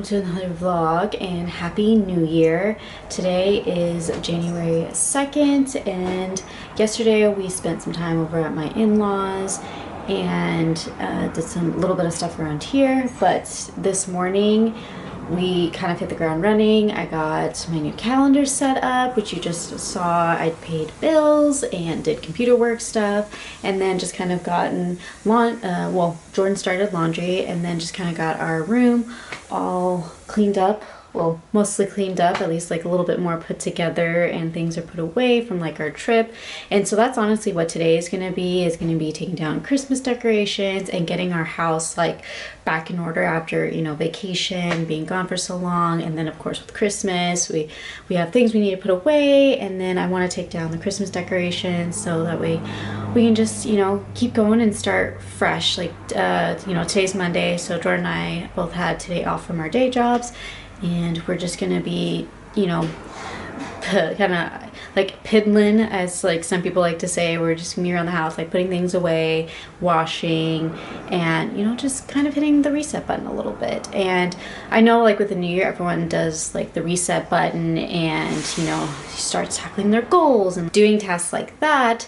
to another vlog, and Happy New Year. Today is January 2nd, and yesterday we spent some time over at my in-laws and did some little bit of stuff around here, but this morning we kind of hit the ground running. I got my new calendar set up, which you just saw. I paid bills and did computer work stuff, and then just kind of gotten Jordan started laundry, and then just kind of got our room all cleaned up. Well, mostly cleaned up, at least like a little bit more put together, and things are put away from like our trip. And so that's honestly what today is going to be taking down Christmas decorations and getting our house like back in order after, you know, vacation, being gone for so long. And then of course with Christmas, we have things we need to put away, and then I want to take down the Christmas decorations so that way we can just, you know, keep going and start fresh. Like, you know, today's Monday, so Jordan and I both had today off from our day jobs. And we're just gonna be, you know, kind of like piddling, as like some people like to say. We're just gonna be around the house, like putting things away, washing, and, you know, just kind of hitting the reset button a little bit. And I know like with the new year, everyone does like the reset button and, you know, starts tackling their goals and doing tasks like that.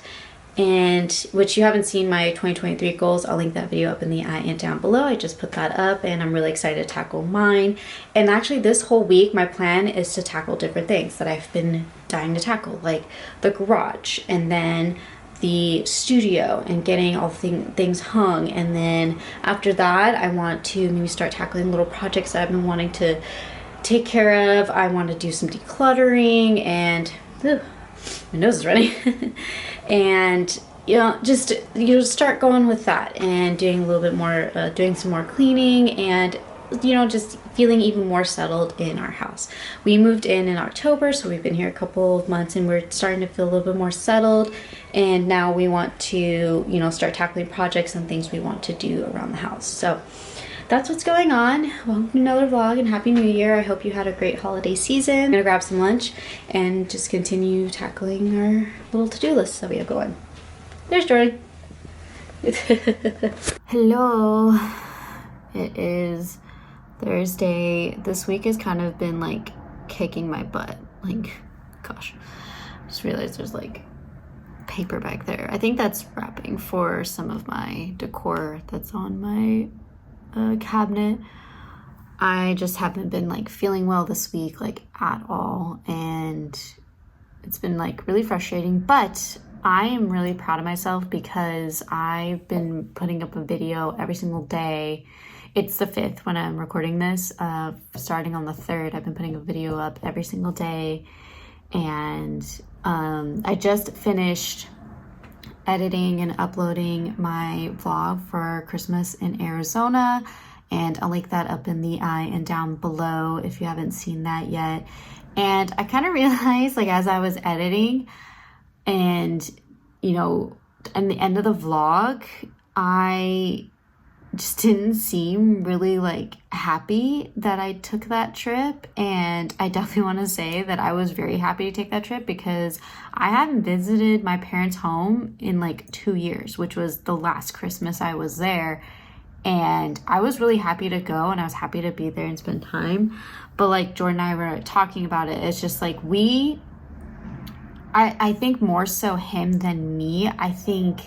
And which you haven't seen my 2023 goals, I'll link that video up in the eye and down below. I just put that up, and I'm really excited to tackle mine. And actually this whole week my plan is to tackle different things that I've been dying to tackle, like the garage, and then the studio, and getting all things hung. And then after that I want to maybe start tackling little projects that I've been wanting to take care of. I want to do some decluttering, and my nose is running. And, you know, just, you know, start going with that and doing a little bit more, doing some more cleaning, and, you know, just feeling even more settled in our house. We moved in October, so we've been here a couple of months, and we're starting to feel a little bit more settled. And now we want to, you know, start tackling projects and things we want to do around the house. So that's what's going on. Welcome to another vlog, and Happy New Year. I hope you had a great holiday season. I'm gonna grab some lunch and just continue tackling our little to-do list that we have going. There's Jordan. Hello. It is Thursday. This week has kind of been like kicking my butt. Like, gosh, I just realized there's like paper back there. I think that's wrapping for some of my decor that's on my cabinet. I just haven't been like feeling well this week, like at all, and it's been like really frustrating. But I am really proud of myself because I've been putting up a video every single day. It's the 5th when I'm recording this. Starting on the 3rd, I've been putting a video up every single day, and I just finished editing and uploading my vlog for Christmas in Arizona, and I'll link that up in the eye and down below if you haven't seen that yet. And I kind of realized, like, as I was editing and, you know, in the end of the vlog, I just didn't seem really like happy that I took that trip. And I definitely want to say that I was very happy to take that trip because I hadn't visited my parents' home in like 2 years, which was the last Christmas I was there. And I was really happy to go, and I was happy to be there and spend time. But like Jordan and I were talking about it, it's just like I think more so him than me, I think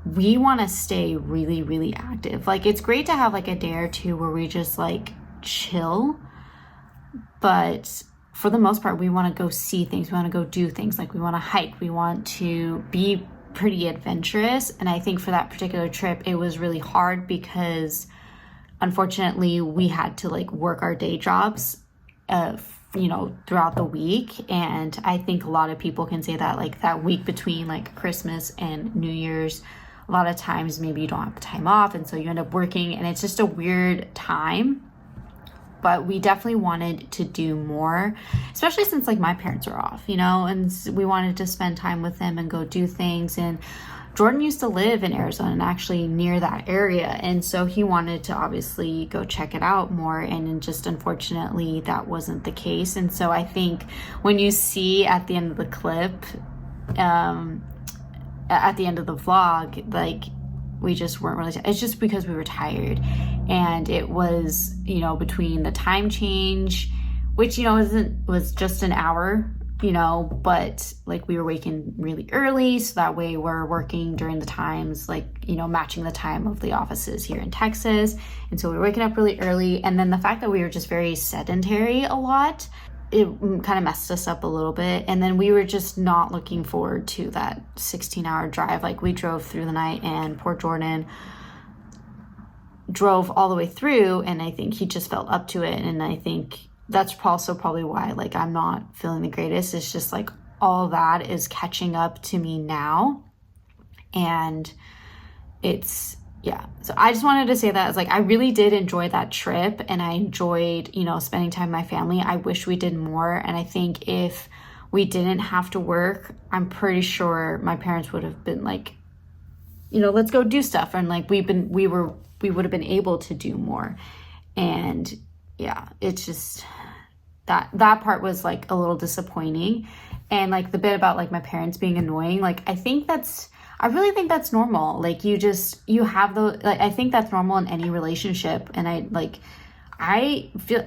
we want to stay really, really active. Like, it's great to have like a day or two where we just like chill, but for the most part, we want to go see things. We want to go do things. Like, we want to hike. We want to be pretty adventurous. And I think for that particular trip, it was really hard because unfortunately we had to like work our day jobs, you know, throughout the week. And I think a lot of people can say that like that week between like Christmas and New Year's, a lot of times maybe you don't have time off, and so you end up working, and it's just a weird time. But we definitely wanted to do more, especially since like my parents are off, you know, and we wanted to spend time with them and go do things. And Jordan used to live in Arizona, and actually near that area, and so he wanted to obviously go check it out more, and just unfortunately that wasn't the case. And so I think when you see at the end of the clip, at the end of the vlog, like we just weren't really, it's just because we were tired. And it was, you know, between the time change, which, you know, was just an hour, you know, but like we were waking really early, so that way we're working during the times, like, you know, matching the time of the offices here in Texas. And so we were waking up really early. And then the fact that we were just very sedentary a lot, it kind of messed us up a little bit. And then we were just not looking forward to that 16-hour drive. Like, we drove through the night, and poor Jordan drove all the way through, and I think he just felt up to it. And I think that's also probably why, like, I'm not feeling the greatest. It's just like all that is catching up to me now. And it's, yeah. So I just wanted to say that, it's like, I really did enjoy that trip, and I enjoyed, you know, spending time with my family. I wish we did more. And I think if we didn't have to work, I'm pretty sure my parents would have been like, you know, let's go do stuff. And like, we would have been able to do more. And yeah, it's just that part was like a little disappointing. And like the bit about like my parents being annoying, like I really think that's normal. Like you have those, like, I think that's normal in any relationship. And I feel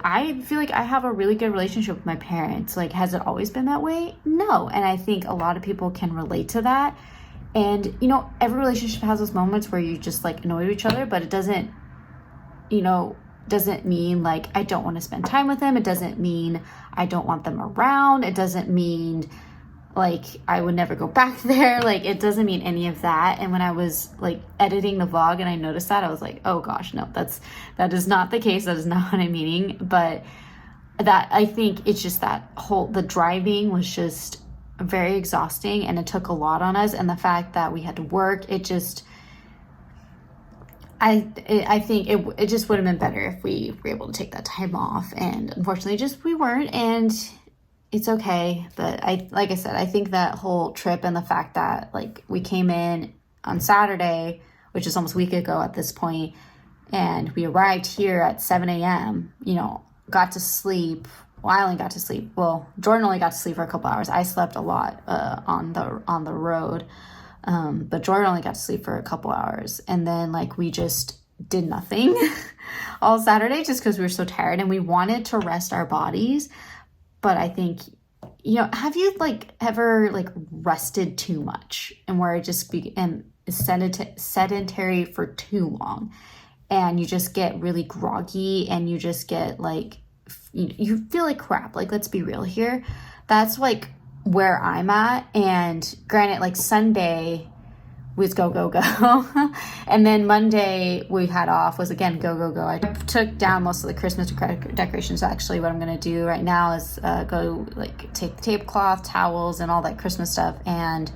like I have a really good relationship with my parents. Like, has it always been that way? No. And I think a lot of people can relate to that. And, you know, every relationship has those moments where you just like annoy each other, but it doesn't mean like I don't want to spend time with them. It doesn't mean I don't want them around. It doesn't mean like I would never go back there. Like, it doesn't mean any of that. And when I was like editing the vlog and I noticed that, I was like, oh gosh, no, that is not the case. That is not what I'm meaning. But that, I think it's just the driving was just very exhausting, and it took a lot on us. And the fact that we had to work, it just, I think it just would have been better if we were able to take that time off. And unfortunately, just we weren't, and it's okay. But like I said, I think that whole trip and the fact that like we came in on Saturday, which is almost a week ago at this point, and we arrived here at 7 a.m., you know, got to sleep. Well, I only got to sleep. Well, Jordan only got to sleep for a couple hours. I slept a lot on the road. But Jordan only got to sleep for a couple hours. And then like we just did nothing all Saturday just because we were so tired and we wanted to rest our bodies. But I think, you know, have you like ever like rested too much and where it just sedentary for too long, and you just get really groggy and you just get like, you feel like crap. Like, let's be real here. That's like where I'm at. And granted, like Sunday was go, go, go. And then Monday we had off was again, go, go, go. I took down most of the Christmas decorations. Actually, what I'm going to do right now is go like take the tablecloth, towels, and all that Christmas stuff, and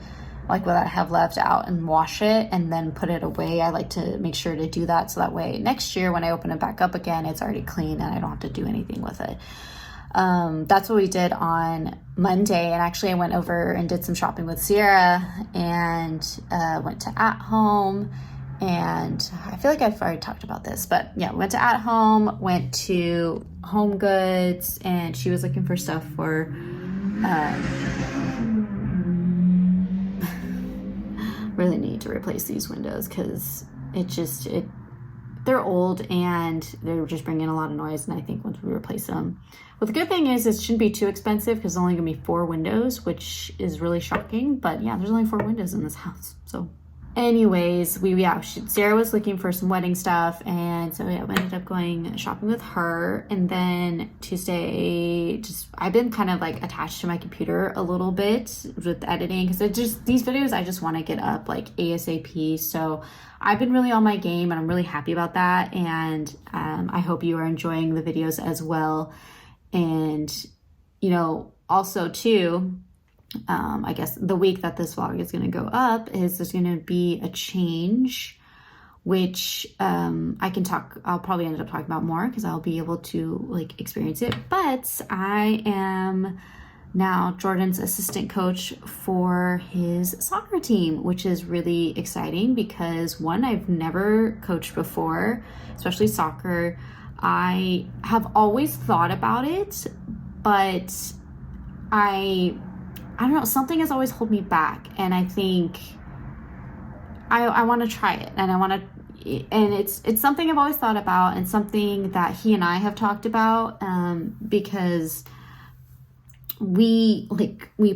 like what I have left out, and wash it and then put it away. I like to make sure to do that, so that way next year when I open it back up again, it's already clean and I don't have to do anything with it. That's what we did on Monday. And actually I went over and did some shopping with Sierra, and went to At Home, and I feel like I've already talked about this, but yeah, went to At Home, went to Home Goods, and she was looking for stuff for really need to replace these windows because they're old and they're just bringing a lot of noise. And I think once we replace them, well, the good thing is it shouldn't be too expensive because there's only gonna be 4 windows, which is really shocking. But yeah, there's only 4 windows in this house. So anyways, Sarah was looking for some wedding stuff, and so yeah, we ended up going shopping with her. And then Tuesday, I've been kind of like attached to my computer a little bit with editing because these videos I just want to get up like ASAP. So I've been really on my game, and I'm really happy about that. And I hope you are enjoying the videos as well. And you know, also too, I guess the week that this vlog is going to go up is there's going to be a change, which I'll probably end up talking about more because I'll be able to like experience it. But I am now Jordan's assistant coach for his soccer team, which is really exciting because one, I've never coached before, especially soccer. I have always thought about it, but I don't know, something has always held me back. And I think I want to try it, and and it's something I've always thought about, and something that he and I have talked about, because we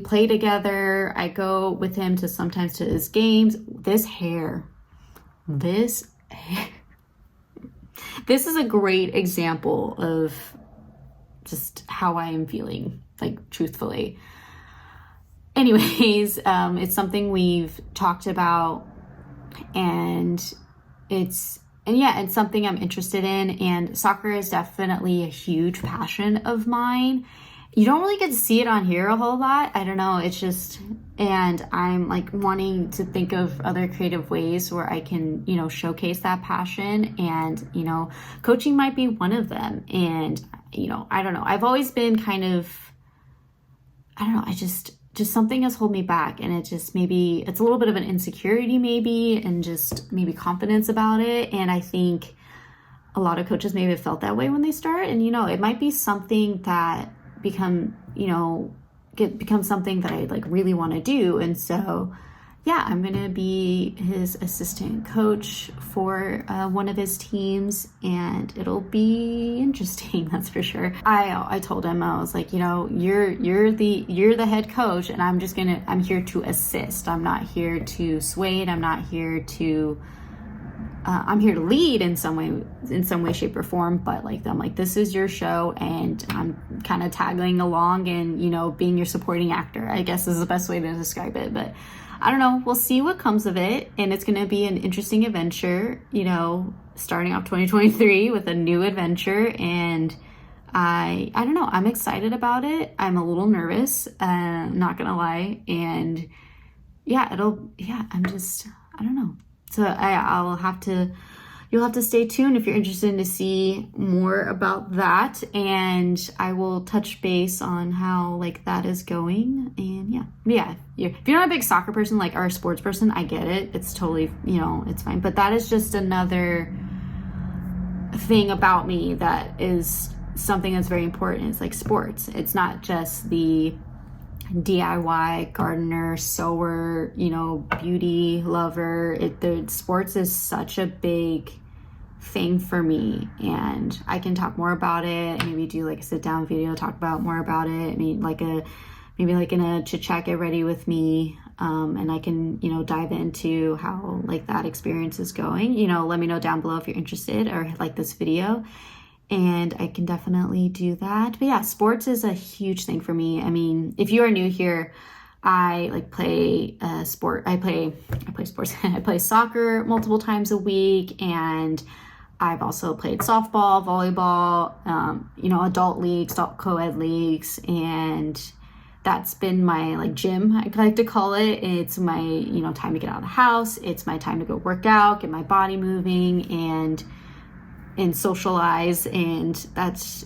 play together. I go with him sometimes to his games. This hair. This is a great example of just how I am feeling, like, truthfully. Anyways, it's something we've talked about, and it's something I'm interested in, and soccer is definitely a huge passion of mine. You don't really get to see it on here a whole lot. I don't know. It's just, and I'm like wanting to think of other creative ways where I can, showcase that passion, and, coaching might be one of them. And, I don't know. I've always been kind of, I don't know. I just something has held me back, and it just, maybe it's a little bit of an insecurity maybe, and just maybe confidence about it. And I think a lot of coaches maybe have felt that way when they start, and, it might be something that become something that I like really want to do. And so I'm gonna be his assistant coach for one of his teams, and it'll be interesting, that's for sure. I told him, I was like, you're the head coach, and I'm here to assist. I'm not here to sway it. I'm not here to I'm here to lead in some way, shape, or form, but I'm like, this is your show, and I'm kind of tagging along and, being your supporting actor, I guess is the best way to describe it. But I don't know, we'll see what comes of it, and it's going to be an interesting adventure, starting off 2023 with a new adventure, and I don't know, I'm excited about it. I'm a little nervous, not gonna lie, and I don't know. So you'll have to stay tuned if you're interested to see more about that, and I will touch base on how that is going. And if you're not a big soccer person, or a sports person, I get it. It's totally, it's fine. But that is just another thing about me that is something that's very important. It's like sports. It's not just the DIY gardener, sewer, beauty lover. The sports is such a big thing for me, and I can talk more about it. Maybe do a sit down video, talk about more about it. I mean, maybe in a chit chat, get ready with me, and I can dive into how that experience is going. Let me know down below if you're interested or like this video, and I can definitely do that. But sports is a huge thing for me. I mean, if you are new here, I play sport. I play sports. I play soccer multiple times a week, and I've also played softball, volleyball, adult leagues, adult co-ed leagues, and that's been my gym, I like to call it. It's my time to get out of the house. It's my time to go work out, get my body moving, and socialize, and that's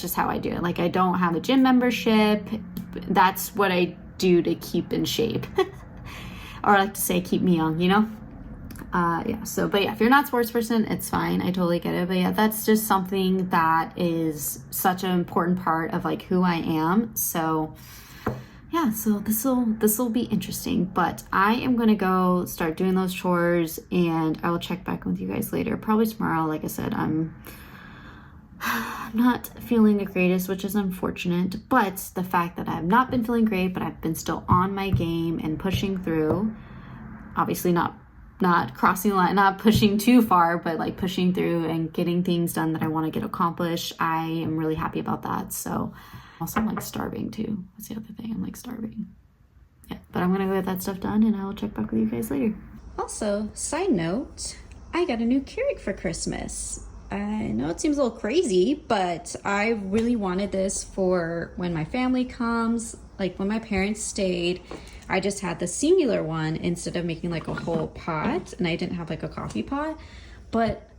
just how I do it. I don't have a gym membership. That's what I do to keep in shape, or I like to say, keep me young, but if you're not a sports person, it's fine. I totally get it. But that's just something that is such an important part of who I am. So so this will be interesting, but I am going to go start doing those chores, and I will check back with you guys later, probably tomorrow. Like I said, I'm not feeling the greatest, which is unfortunate, but the fact that I've not been feeling great, but I've been still on my game and pushing through, obviously not crossing the line, not pushing too far, but pushing through and getting things done that I want to get accomplished. I am really happy about that. So also, I'm starving too. That's the other thing. I'm starving. But I'm gonna go get that stuff done, and I will check back with you guys later. Also, side note, I got a new Keurig for Christmas. I know it seems a little crazy, but I really wanted this for when my family comes. When my parents stayed, I just had the singular one instead of making a whole pot, and I didn't have a coffee pot. But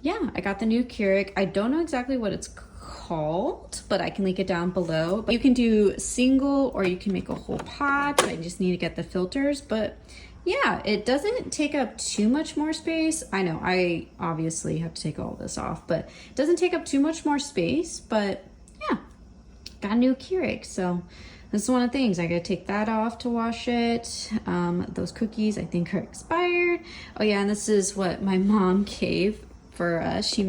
I got the new Keurig. I don't know exactly what it's called, but I can link it down below. But you can do single, or you can make a whole pot. I just need to get the filters, but it doesn't take up too much more space. I know I obviously have to take all this off, but it doesn't take up too much more space. But got a new Keurig, so this is one of the things. I gotta take that off to wash it. Those cookies I think are expired. Oh yeah, and this is what my mom gave for us. She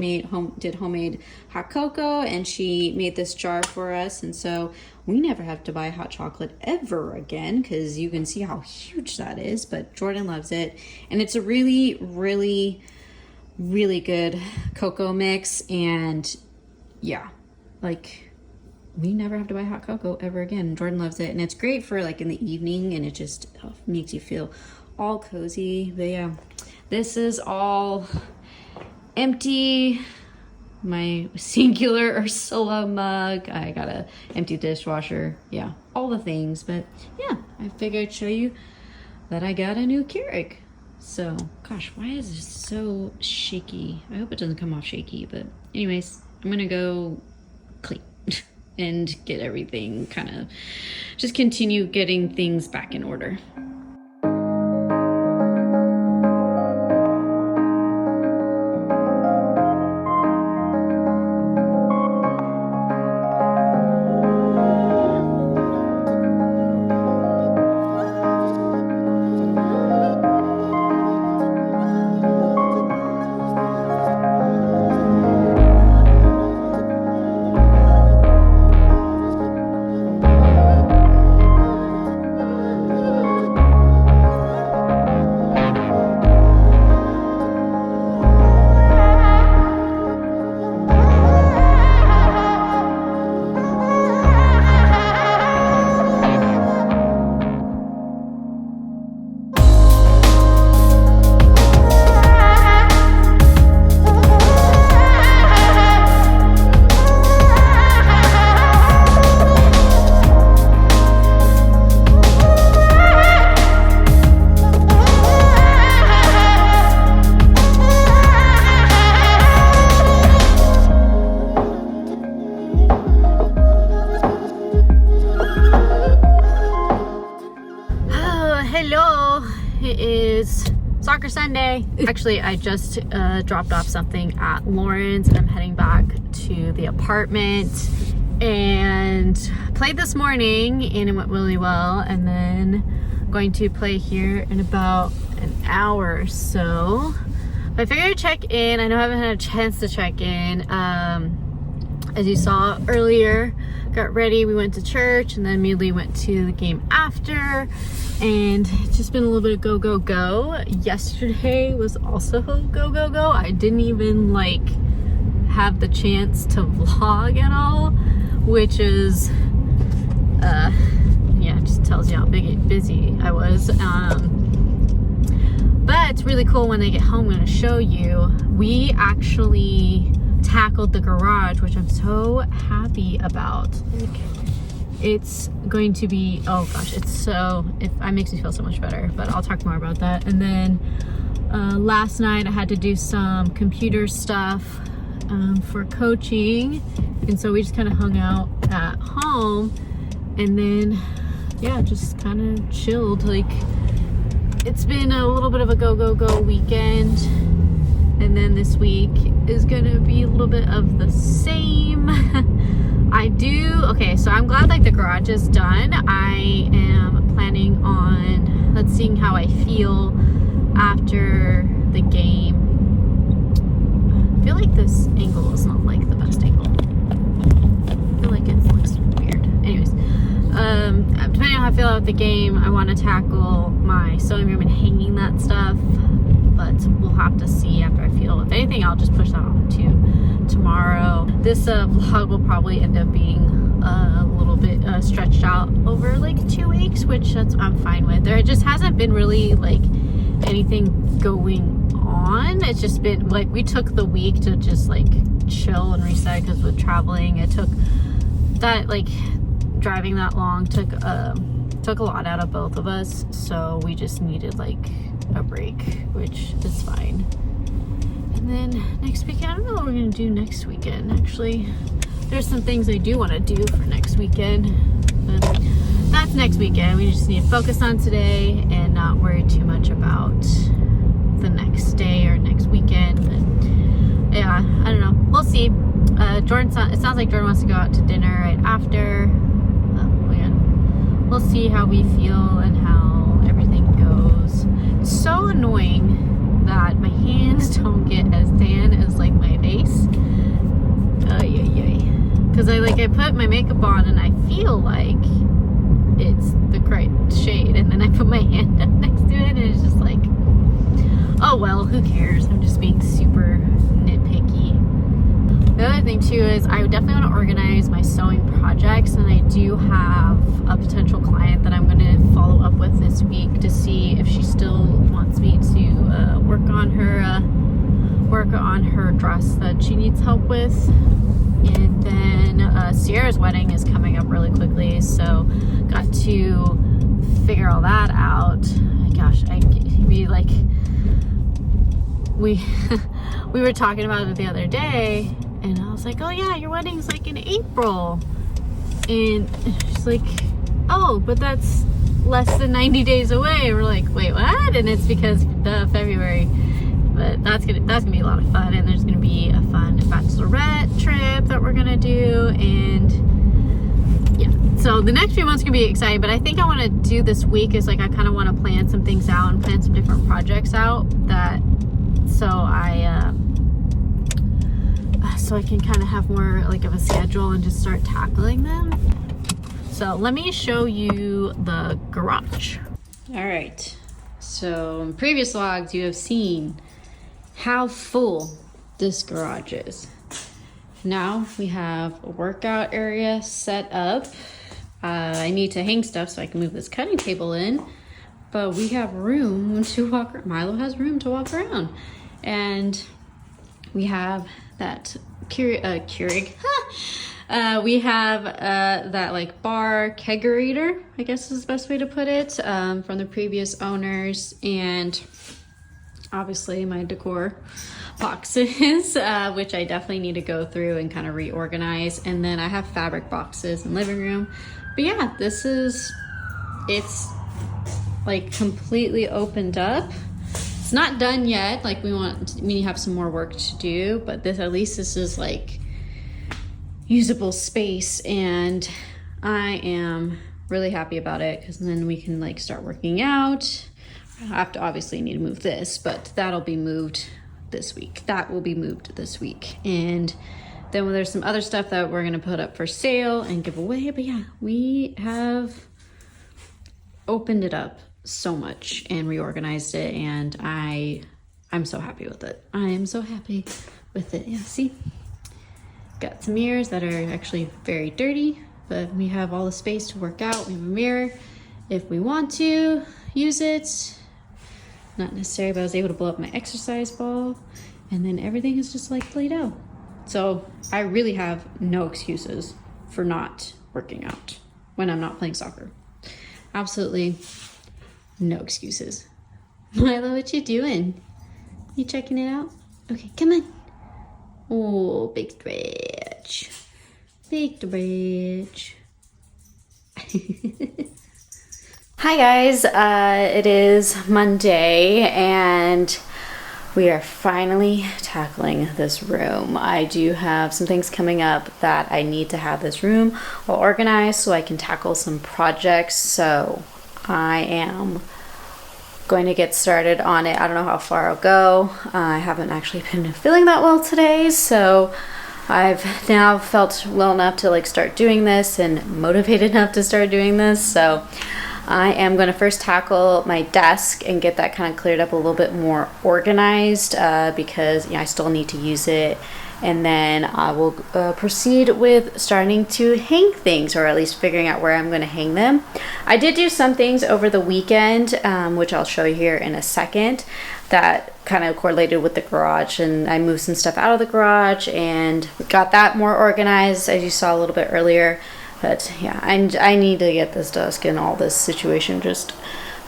did homemade hot cocoa, and she made this jar for us, and so we never have to buy hot chocolate ever again, because you can see how huge that is. But Jordan loves it, and it's a really, really, really good cocoa mix. And yeah, like, we never have to buy hot cocoa ever again. Jordan loves it, and it's great for like in the evening, and it just makes you feel all cozy. But yeah, this is all empty. My singular Ursula mug. I got a empty dishwasher. Yeah, all the things. But yeah, I figured I'd show you that I got a new Keurig. So, gosh, why is this so shaky? I hope it doesn't come off shaky. But anyways, I'm gonna go clean and get everything just continue getting things back in order. Soccer Sunday. Actually, I just dropped off something at Lauren's, and I'm heading back to the apartment, and played this morning and it went really well, and then I'm going to play here in about an hour or so. But I figured I'd check in. I know I haven't had a chance to check in. As you saw earlier, got ready, we went to church, and then immediately went to the game after. And it's just been a little bit of go, go, go. Yesterday was also go, go, go. I didn't even like have the chance to vlog at all, which is, yeah, it just tells you how busy I was. But it's really cool when I get home. I'm gonna show you. We actually tackled the garage, which I'm so happy about. It's going to be, oh gosh, it makes me feel so much better, but I'll talk more about that. And then last night I had to do some computer stuff for coaching, and so we just kind of hung out at home, and then yeah, just kind of chilled. Like, it's been a little bit of a go, go, go weekend, and then this week is gonna be a little bit of the same. Okay, so I'm glad like the garage is done. I am planning on, let's see how I feel after the game. I feel like this angle is not like the best angle. I feel like it looks weird. Anyways, depending on how I feel about the game, I want to tackle my sewing room and hanging that stuff, but we'll have to see after I feel. If anything, I'll just push that on to tomorrow. This vlog will probably end up being a little bit stretched out over like 2 weeks, which I'm fine with. There just hasn't been really like anything going on. It's just been like, we took the week to just like chill and reset, because with traveling, it took that, like driving that long took a lot out of both of us, so we just needed like a break, which is fine. And then next weekend, I don't know what we're gonna do next weekend. Actually, there's some things I do want to do for next weekend, but that's next weekend. We just need to focus on today and not worry too much about the next day or next weekend. But yeah, I don't know. We'll see. It sounds like Jordan wants to go out to dinner right after. we'll see how we feel and how everything goes. It's so annoying that my hands don't get as tan as like my face. Because I put my makeup on and I feel like it's the correct shade, and then I put my hand up next to it and it's just like, oh well, who cares? I'm just being super nitpicky. The other thing too is I definitely want to organize my sewing projects, and I do have a potential client that I'm going to follow up with this week to see if she still wants me to work on her dress that she needs help with. And then Sierra's wedding is coming up really quickly, so got to figure all that out. Gosh, we were talking about it the other day, and I was like, oh yeah, your wedding's like in April. And she's like, oh, but that's less than 90 days away. We're like, wait, what? And it's because the February. But that's gonna be a lot of fun, and there's gonna be a fun bachelorette trip that we're gonna do, and yeah. So the next few months are gonna be exciting, but I think I want to do this week is like I kind of want to plan some things out and plan some different projects out so I can kind of have more like of a schedule and just start tackling them. So let me show you the garage. All right. So in previous vlogs, you have seen how full this garage is. Now we have a workout area set up. I need to hang stuff so I can move this cutting table in, but we have room to walk around. Milo has room to walk around. And we have that Keurig. We have that like bar kegerator, I guess is the best way to put it, from the previous owners, and obviously my decor boxes, which I definitely need to go through and kind of reorganize. And then I have fabric boxes in living room. But yeah, it's like completely opened up. It's not done yet. Like we have some more work to do, but at least this is like usable space, and I am really happy about it because then we can like start working out. I have to obviously need to move this, but that'll be moved this week. That will be moved this week. And then there's some other stuff that we're gonna put up for sale and give away. But yeah, we have opened it up so much and reorganized it, and I'm so happy with it. I am so happy with it. Yeah, see? Got some mirrors that are actually very dirty, but we have all the space to work out. We have a mirror if we want to use it. Not necessary, but I was able to blow up my exercise ball, and then everything is just like laid out. So I really have no excuses for not working out when I'm not playing soccer. Absolutely no excuses. Milo, what you doing? You checking it out? Okay, come on. Oh, big stretch. Big stretch. Hi guys, it is Monday and we are finally tackling this room. I do have some things coming up that I need to have this room all organized so I can tackle some projects. So I am going to get started on it. I don't know how far I'll go. I haven't actually been feeling that well today, so I've now felt well enough to like start doing this and motivated enough to start doing this. So I am going to first tackle my desk and get that kind of cleared up a little bit more organized because I still need to use it. And then I will proceed with starting to hang things, or at least figuring out where I'm going to hang them. I did do some things over the weekend, which I'll show you here in a second, that kind of correlated with the garage. And I moved some stuff out of the garage and got that more organized, as you saw a little bit earlier. But yeah, I need to get this desk and all this situation just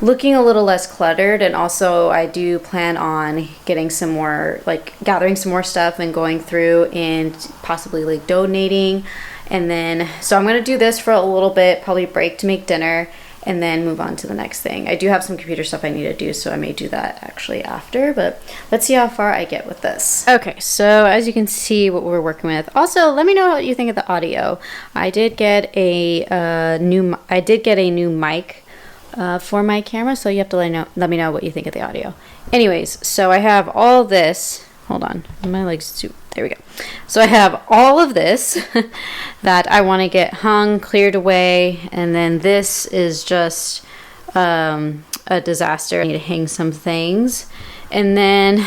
looking a little less cluttered. And also I do plan on getting some more, like gathering some more stuff and going through and possibly like donating. And then, so I'm going to do this for a little bit, probably break to make dinner. and then move on to the next thing. I do have some computer stuff I need to do, so I may do that actually after, but let's see how far I get with this. Okay, so as you can see what we're working with. Also, let me know what you think of the audio. I did get a new mic for my camera, so you have to let me know what you think of the audio. Anyways, so I have all this. Hold on, my legs too. There we go. So I have all of this that I want to get hung, cleared away, and then this is just a disaster. I need to hang some things, and then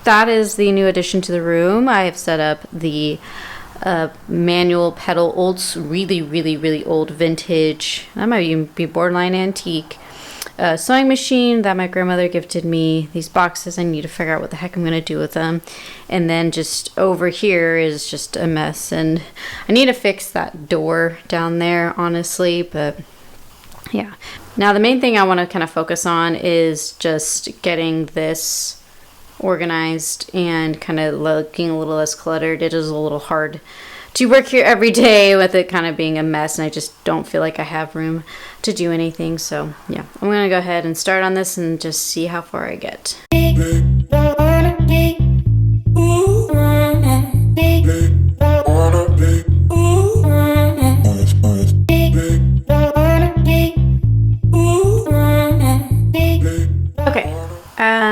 that is the new addition to the room. I have set up the manual pedal, really old vintage, that might even be borderline antique, sewing machine that my grandmother gifted me. These boxes, I need to figure out what the heck I'm gonna do with them. And then just over here is just a mess, and I need to fix that door down there, honestly, but yeah. Now the main thing I want to kind of focus on is just getting this organized and kind of looking a little less cluttered. It is a little hard to work here every day with it kind of being a mess, and I just don't feel like I have room to do anything. So yeah, I'm gonna go ahead and start on this and just see how far I get.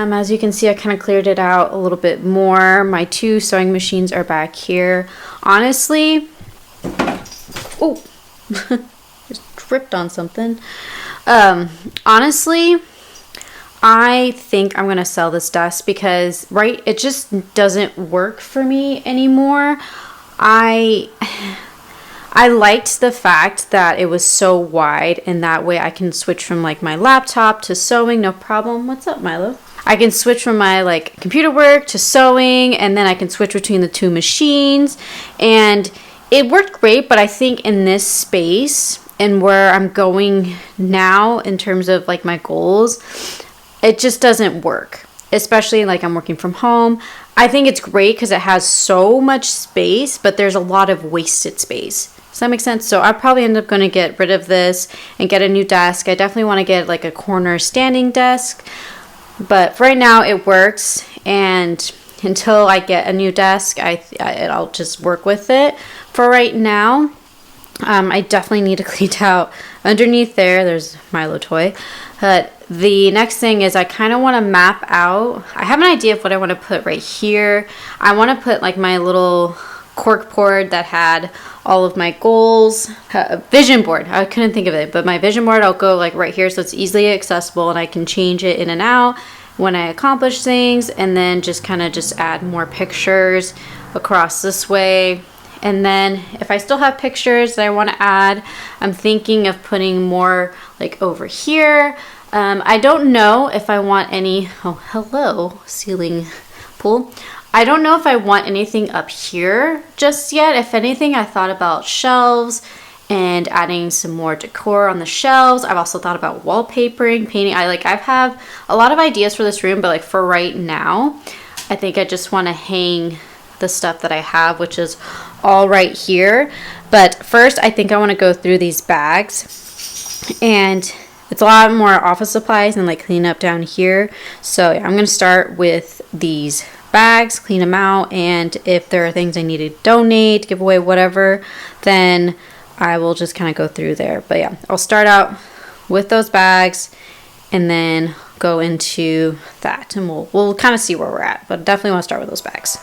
As you can see, I kind of cleared it out a little bit more. My two sewing machines are back here. Honestly, oh, just tripped on something. Honestly, I think I'm going to sell this desk because, it just doesn't work for me anymore. I liked the fact that it was so wide, and that way I can switch from like my laptop to sewing, no problem. What's up, Milo? I can switch from my like computer work to sewing, and then I can switch between the two machines, and it worked great. But I think in this space and where I'm going now in terms of like my goals, it just doesn't work, especially like I'm working from home. I think it's great because it has so much space, but there's a lot of wasted space. Does that make sense? So I probably end up going to get rid of this and get a new desk. I definitely want to get like a corner standing desk. But for right now, it works, and until I get a new desk, I'll just work with it. For right now, I definitely need to clean out underneath there. There's Milo toy. The next thing is I kind of want to map out. I have an idea of what I want to put right here. I want to put like my little cork board that had all of my goals, vision board. I couldn't think of it, but my vision board, I'll go like right here so it's easily accessible and I can change it in and out when I accomplish things, and then just kind of just add more pictures across this way. And then if I still have pictures that I want to add, I'm thinking of putting more like over here. I don't know if I want any, oh hello ceiling pool. I don't know if I want anything up here just yet. If anything, I thought about shelves and adding some more decor on the shelves. I've also thought about wallpapering, painting. I have a lot of ideas for this room, but like for right now, I think I just want to hang the stuff that I have, which is all right here. But first, I think I want to go through these bags, and it's a lot more office supplies and like clean up down here. So yeah, I'm going to start with these bags, clean them out, and if there are things I need to donate, give away, whatever, then I will just kind of go through there. But yeah, I'll start out with those bags and then go into that, and we'll kind of see where we're at, but definitely want to start with those bags.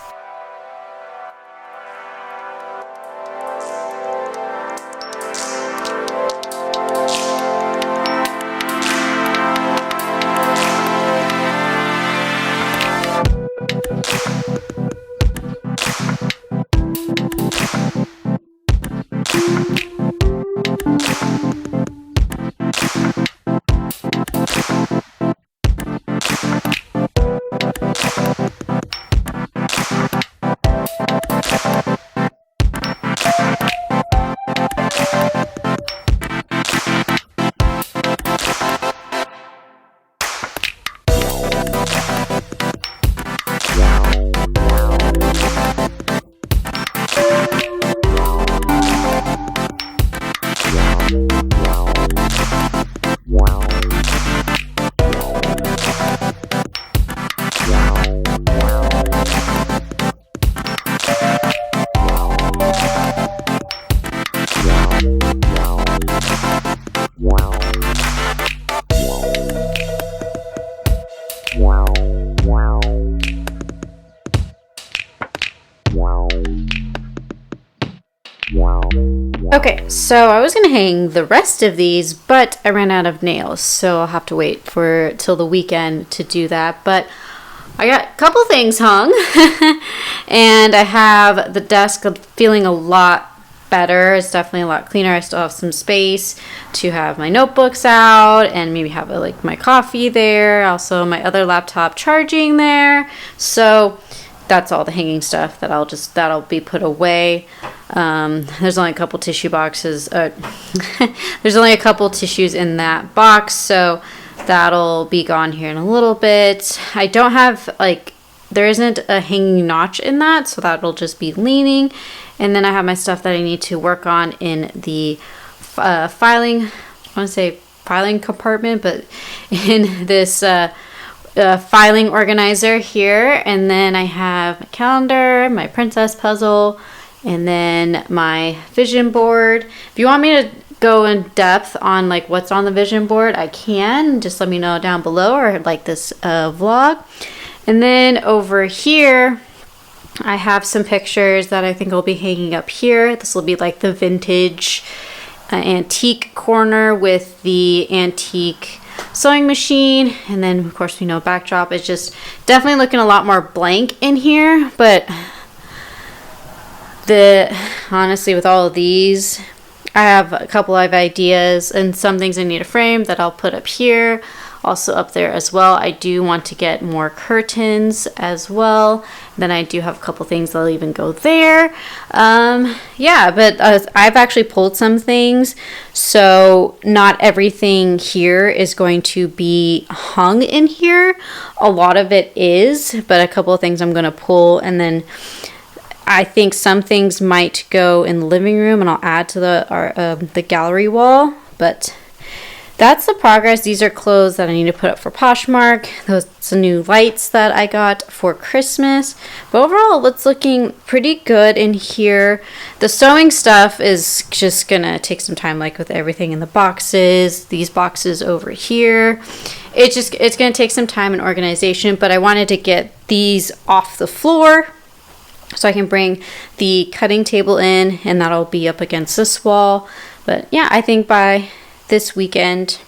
Okay, so I was gonna hang the rest of these, but I ran out of nails, so I'll have to wait for till the weekend to do that. But I got a couple things hung, and I have the desk feeling a lot better. It's definitely a lot cleaner. I still have some space to have my notebooks out and maybe have like my coffee there. Also, my other laptop charging there. So that's all the hanging stuff that'll be put away. There's only a couple tissue boxes. There's only a couple tissues in that box, so that'll be gone here in a little bit. I don't have there isn't a hanging notch in that, so that'll just be leaning. And then I have my stuff that I need to work on in the filing. I want to say filing compartment, but in this filing organizer here. And then I have my calendar, my princess puzzle, and then my vision board. If you want me to go in depth on like what's on the vision board, I can. Just let me know down below, or like this vlog. And then over here, I have some pictures that I think will be hanging up here. This will be like the vintage antique corner with the antique sewing machine. And then of course, we know backdrop is just definitely looking a lot more blank in here. But honestly, with all of these, I have a couple of ideas and some things I need to frame that I'll put up here. Also up there as well. I do want to get more curtains as well. Then I do have a couple things that'll even go there. Yeah, but I've actually pulled some things, so not everything here is going to be hung in here. A lot of it is, but a couple of things I'm going to pull, and then I think some things might go in the living room, and I'll add to the gallery wall. But that's the progress. These are clothes that I need to put up for Poshmark. Those some new lights that I got for Christmas. But overall, it's looking pretty good in here. The sewing stuff is just gonna take some time, like with everything in the boxes. These boxes over here. It's gonna take some time and organization, but I wanted to get these off the floor so I can bring the cutting table in, and that'll be up against this wall. But yeah, I think by this weekend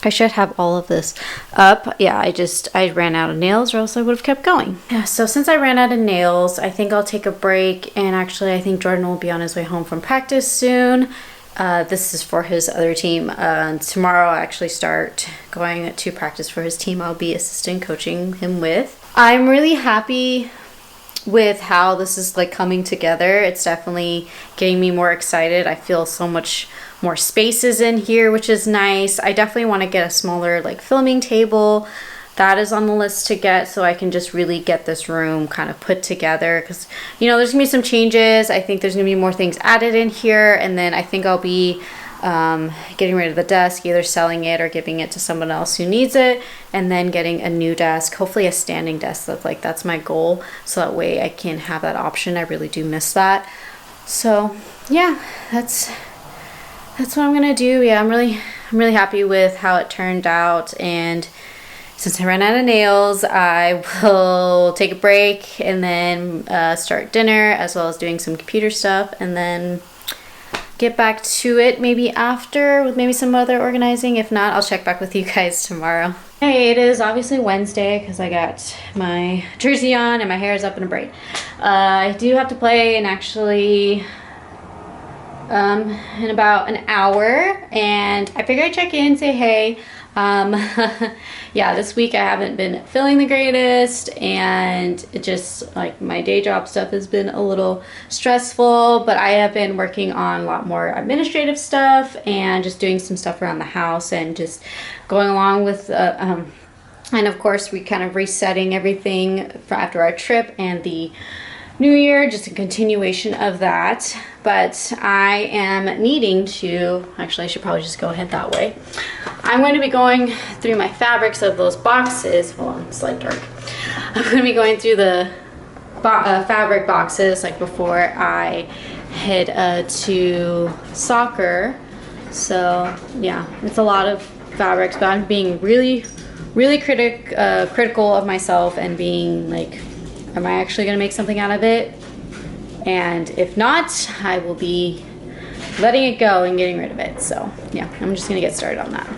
I should have all of this up. Yeah, I ran out of nails, or else I would have kept going. Yeah, so since I ran out of nails, I think I'll take a break, and actually I think Jordan will be on his way home from practice soon. This is for his other team. Tomorrow I'll actually start going to practice for his team. I'll be assistant coaching him with. I'm really happy with how this is like coming together. It's definitely getting me more excited. I feel so much more spaces in here, which is nice. I definitely want to get a smaller like filming table. That is on the list to get, so I can just really get this room kind of put together, because there's gonna be some changes. I think there's gonna be more things added in here, and then I think I'll be getting rid of the desk, either selling it or giving it to someone else who needs it, and then getting a new desk, hopefully a standing desk. That's my goal, so that way I can have that option. I really do miss that. So yeah, that's what I'm gonna do. Yeah, I'm really happy with how it turned out, and since I ran out of nails, I will take a break and then start dinner, as well as doing some computer stuff, and then get back to it maybe after with maybe some other organizing. If not, I'll check back with you guys tomorrow. Hey, it is obviously Wednesday because I got my jersey on and my hair is up in a braid. I do have to play in actually in about an hour, and I figured I'd check in, say hey. Yeah, this week I haven't been feeling the greatest, and it just like my day job stuff has been a little stressful, but I have been working on a lot more administrative stuff and just doing some stuff around the house and just going along with and of course we kind of resetting everything for after our trip and the New Year, just a continuation of that. But I am needing to, actually I should probably just go ahead that way. I'm going to be going through my fabrics of those boxes. Hold on, it's like dark. I'm going to be going through the fabric boxes like before I head to soccer. So yeah, it's a lot of fabrics, but I'm being really critical of myself and being like, am I actually going to make something out of it? And if not, I will be letting it go and getting rid of it. So yeah, I'm just gonna get started on that.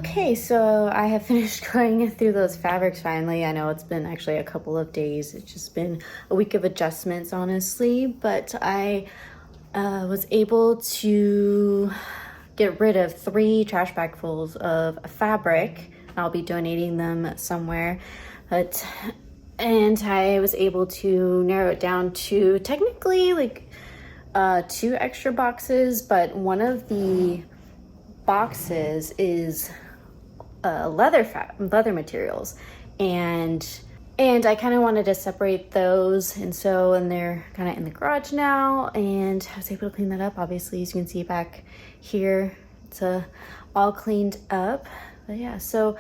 Okay, so I have finished going through those fabrics finally. I know it's been actually a couple of days. It's just been a week of adjustments, honestly, but I was able to get rid of 3 trash bagfuls of fabric. I'll be donating them somewhere, and I was able to narrow it down to technically like 2 extra boxes, but one of the boxes is leather materials, and I kind of wanted to separate those, and they're kind of in the garage now, and I was able to clean that up. Obviously, as you can see back here, it's all cleaned up. But yeah, so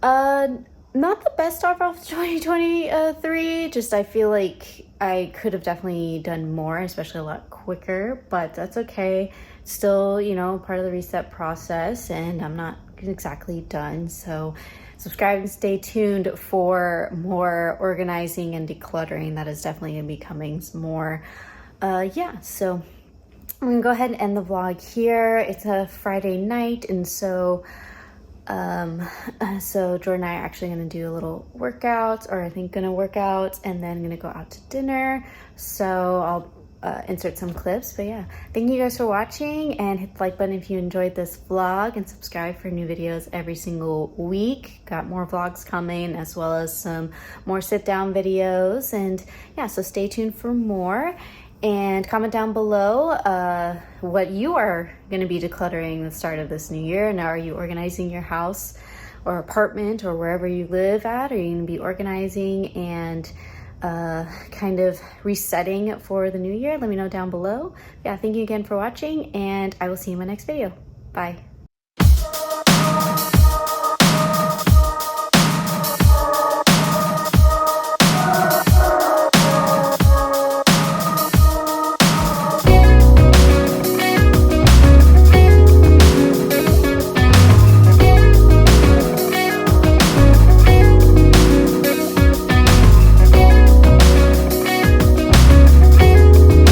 not the best start off 2023. Just I feel like I could have definitely done more, especially a lot quicker, but that's okay. Still, you know, part of the reset process, and I'm not exactly done. So subscribe and stay tuned for more organizing and decluttering. That is definitely gonna be coming some more. Yeah, so I'm gonna go ahead and end the vlog here. It's a Friday night, and so Jordan and I are actually gonna do a little workout, or I think gonna work out, and then gonna go out to dinner. So I'll insert some clips. But yeah, thank you guys for watching, and hit the like button if you enjoyed this vlog, and subscribe for new videos every single week. Got more vlogs coming, as well as some more sit down videos. And yeah, so stay tuned for more, and comment down below what you are going to be decluttering the start of this new year. Now, are you organizing your house or apartment or wherever you live at? Are you going to be organizing and kind of resetting for the new year? Let me know down below. Yeah, thank you again for watching, and I will see you in my next video. Bye.